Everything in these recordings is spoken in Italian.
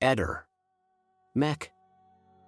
Eder. Mech.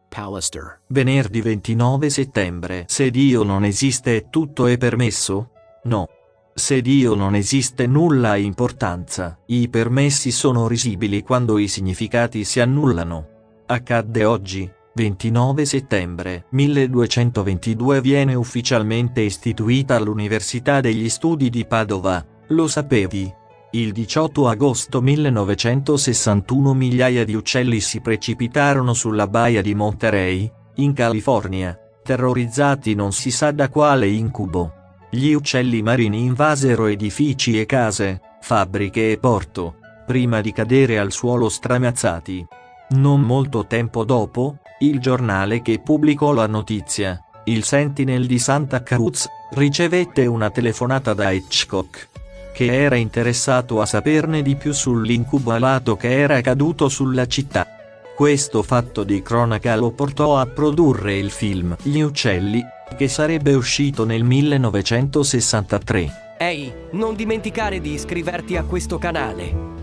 Pallister. Venerdì 29 settembre. Se Dio non esiste e tutto è permesso? No. Se Dio non esiste nulla ha importanza. I permessi sono risibili quando i significati si annullano. Accadde oggi, 29 settembre 1222 viene ufficialmente istituita l'Università degli Studi di Padova, lo sapevi? Il 18 agosto 1961 migliaia di uccelli si precipitarono sulla baia di Monterey, in California, terrorizzati non si sa da quale incubo. Gli uccelli marini invasero edifici e case, fabbriche e porto, prima di cadere al suolo stramazzati. Non molto tempo dopo, il giornale che pubblicò la notizia, il Sentinel di Santa Cruz, ricevette una telefonata da Hitchcock, che era interessato a saperne di più sull'incubo alato che era caduto sulla città. Questo fatto di cronaca lo portò a produrre il film Gli uccelli, che sarebbe uscito nel 1963. Ehi, non dimenticare di iscriverti a questo canale.